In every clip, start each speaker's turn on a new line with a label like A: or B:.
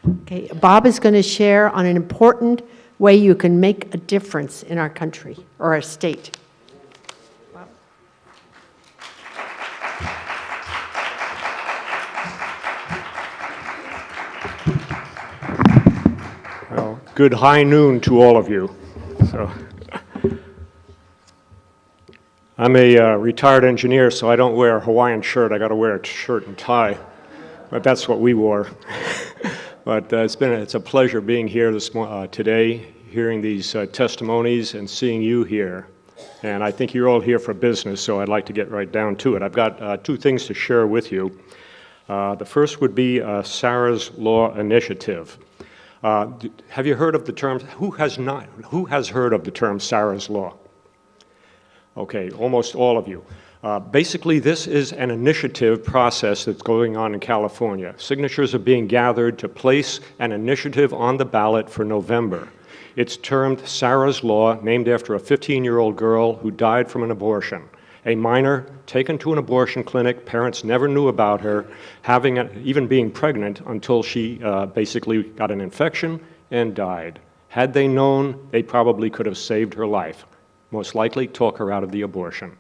A: Okay, Bob is going to share on an important way you can make a difference in our country or our state. Bob.
B: Well, good high noon to all of you. I'm a retired engineer, so I don't wear a Hawaiian shirt. I got to wear a shirt and tie, but that's what we wore. But it's a pleasure being here today, hearing these testimonies and seeing you here. And I think you're all here for business, so I'd like to get right down to it. I've got two things to share with you. The first would be Sarah's Law Initiative. Have you heard of the term? Who has heard of the term Sarah's Law? Okay, almost all of you. Basically, this is an initiative process that's going on in California. Signatures are being gathered to place an initiative on the ballot for November. It's termed Sarah's Law, named after a 15-year-old girl who died from an abortion. A minor taken to an abortion clinic, parents never knew about her, even being pregnant until she basically got an infection and died. Had they known, they probably could have saved her life. Most likely talk her out of the abortion.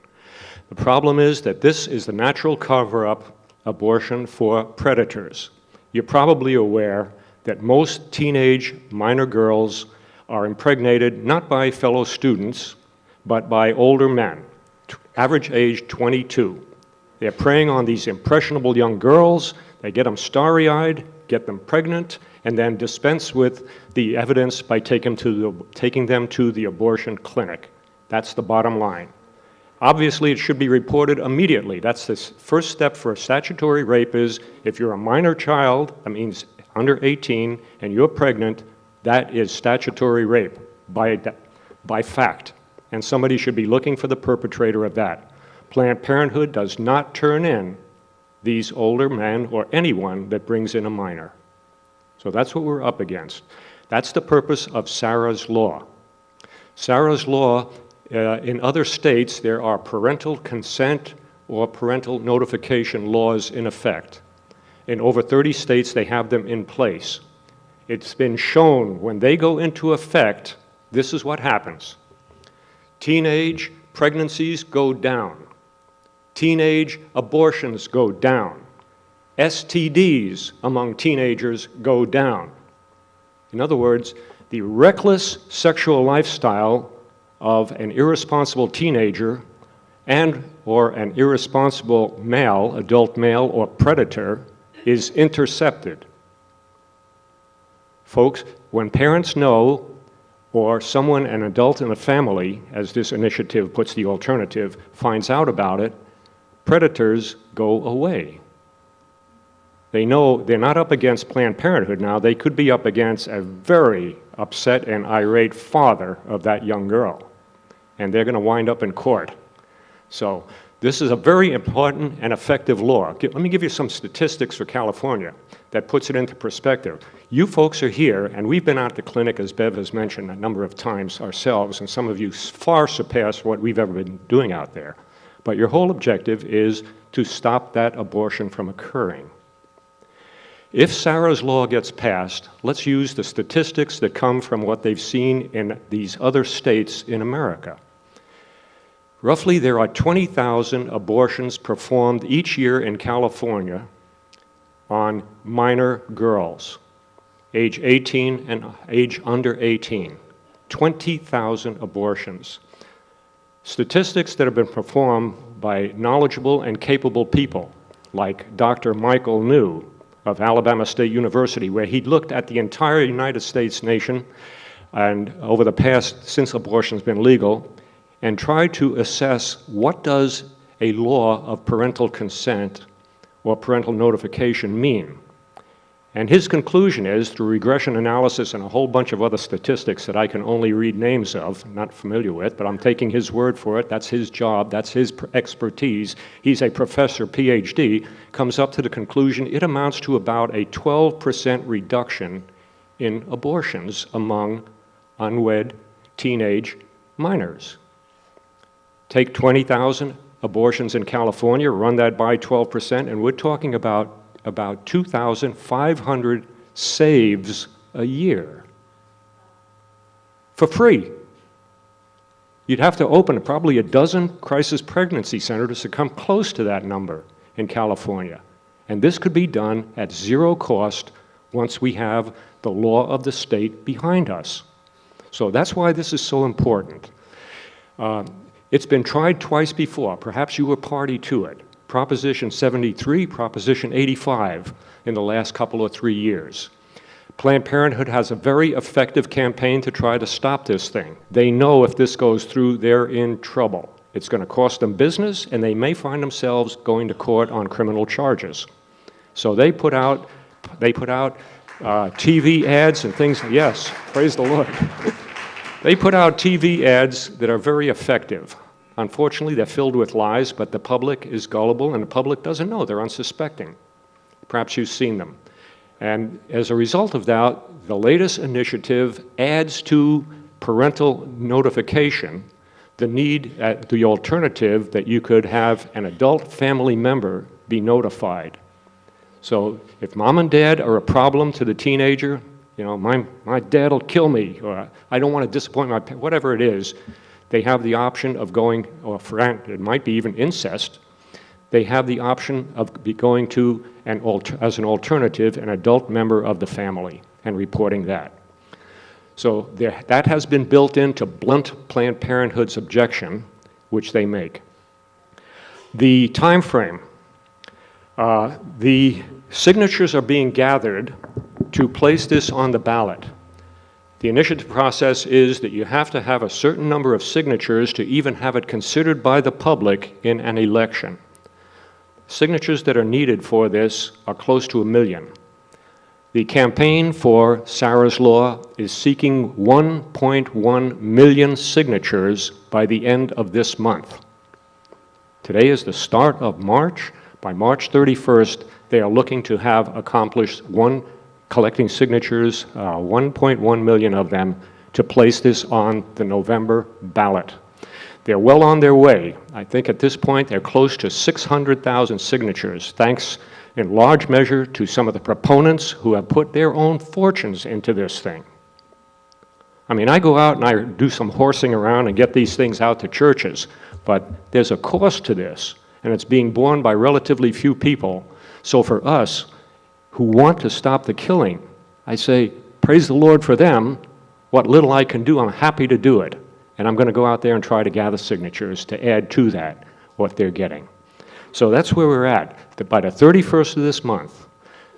B: The problem is that this is the natural cover-up abortion for predators. You're probably aware that most teenage minor girls are impregnated not by fellow students, but by older men, average age 22. They're preying on these impressionable young girls. They get them starry-eyed, get them pregnant, and then dispense with the evidence by taking them to the abortion clinic. That's the bottom line. Obviously, it should be reported immediately. That's the first step for a statutory rape is if you're a minor child, that means under 18, and you're pregnant, that is statutory rape by fact. And somebody should be looking for the perpetrator of that. Planned Parenthood does not turn in these older men or anyone that brings in a minor. So that's what we're up against. That's the purpose of Sarah's Law. Sarah's Law, in other states, there are parental consent or parental notification laws in effect. In over 30 states, they have them in place. It's been shown when they go into effect, this is what happens. Teenage pregnancies go down. Teenage abortions go down. STDs among teenagers go down. In other words, the reckless sexual lifestyle of an irresponsible teenager or an irresponsible male, adult male or predator is intercepted. Folks, when parents know, or someone, an adult in a family, as this initiative puts the alternative, finds out about it, predators go away. They know they're not up against Planned Parenthood now. They could be up against a very upset and irate father of that young girl. And they're going to wind up in court. So this is a very important and effective law. Let me give you some statistics for California that puts it into perspective. You folks are here, and we've been out at the clinic, as Bev has mentioned, a number of times ourselves, and some of you far surpass what we've ever been doing out there. But your whole objective is to stop that abortion from occurring. If Sarah's Law gets passed, let's use the statistics that come from what they've seen in these other states in America. Roughly, there are 20,000 abortions performed each year in California on minor girls, age 18 and age under 18. 20,000 abortions. Statistics that have been performed by knowledgeable and capable people, like Dr. Michael New of Alabama State University, where he looked at the entire United States nation and over the past, since abortion's been legal, and tried to assess what does a law of parental consent or parental notification mean. And his conclusion is, through regression analysis and a whole bunch of other statistics that I can only read names of, not familiar with, but I'm taking his word for it, that's his job, that's his expertise, he's a professor, PhD, comes up to the conclusion it amounts to about a 12% reduction in abortions among unwed teenage minors. Take 20,000 abortions in California, run that by 12%, and we're talking about 2,500 saves a year. For free. You'd have to open probably a dozen crisis pregnancy centers to come close to that number in California. And this could be done at zero cost once we have the law of the state behind us. So that's why this is so important. It's been tried twice before. Perhaps you were party to it. Proposition 73, Proposition 85 in the last couple or 3 years. Planned Parenthood has a very effective campaign to try to stop this thing. They know if this goes through, they're in trouble. It's going to cost them business, and they may find themselves going to court on criminal charges. So they put out TV ads and things. Yes, praise the Lord. They put out TV ads that are very effective. Unfortunately, they're filled with lies, but the public is gullible, and the public doesn't know. They're unsuspecting. Perhaps you've seen them. And as a result of that, the latest initiative adds to parental notification the alternative that you could have an adult family member be notified. So if mom and dad are a problem to the teenager, you know, my dad will kill me, or I don't want to disappoint my parents, whatever it is, they have the option of going, or it might be even incest, they have the option of going to, as an alternative, an adult member of the family and reporting that. So that has been built in to blunt Planned Parenthood's objection, which they make. The time frame. The signatures are being gathered to place this on the ballot. The initiative process is that you have to have a certain number of signatures to even have it considered by the public in an election. Signatures that are needed for this are close to 1 million. The campaign for Sarah's Law is seeking 1.1 million signatures by the end of this month. Today is the start of March. By March 31st, they are looking to have accomplished collecting signatures, 1.1 million of them, to place this on the November ballot. They're well on their way. I think at this point they're close to 600,000 signatures, thanks in large measure to some of the proponents who have put their own fortunes into this thing. I mean, I go out and I do some horsing around and get these things out to churches, but there's a cost to this, and it's being borne by relatively few people. So for us who want to stop the killing, I say, praise the Lord for them. What little I can do, I'm happy to do it. And I'm going to go out there and try to gather signatures to add to that what they're getting. So that's where we're at. By the 31st of this month,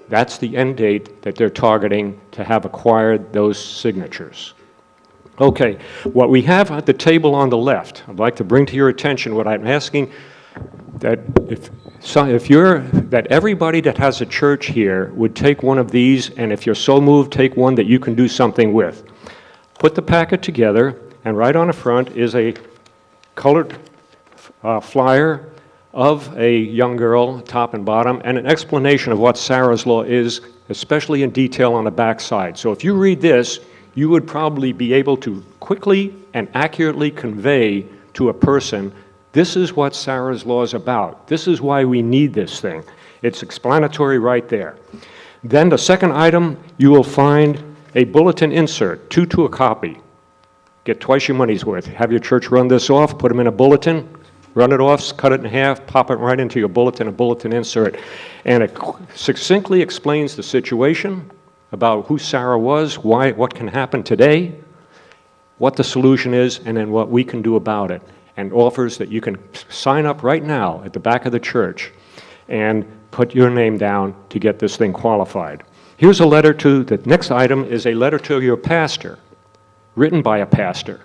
B: that's the end date that they're targeting to have acquired those signatures. Okay, what we have at the table on the left, I'd like to bring to your attention what I'm asking, that that everybody that has a church here would take one of these, and if you're so moved, take one that you can do something with. Put the packet together, and right on the front is a colored flyer of a young girl, top and bottom, and an explanation of what Sarah's Law is, especially in detail on the back side. So if you read this, you would probably be able to quickly and accurately convey to a person, this is what Sarah's Law is about. This is why we need this thing. It's explanatory right there. Then the second item, you will find a bulletin insert, 2 to a copy. Get twice your money's worth. Have your church run this off, put them in a bulletin, run it off, cut it in half, pop it right into your bulletin, a bulletin insert. And it succinctly explains the situation about who Sarah was, why, what can happen today, what the solution is, and then what we can do about it. And offers that you can sign up right now at the back of the church and put your name down to get this thing qualified. Here's a letter to, the next item is a letter to your pastor, written by a pastor,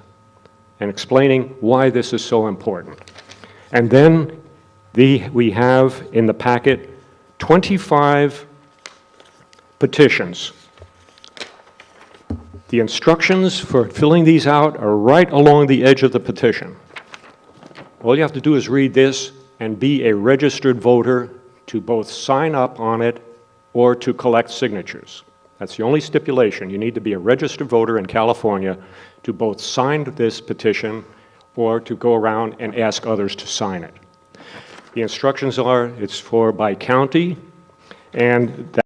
B: and explaining why this is so important. And then we have in the packet 25 petitions. The instructions for filling these out are right along the edge of the petition. All you have to do is read this and be a registered voter to both sign up on it or to collect signatures. That's the only stipulation. You need to be a registered voter in California to both sign this petition or to go around and ask others to sign it. The instructions are, it's by county, and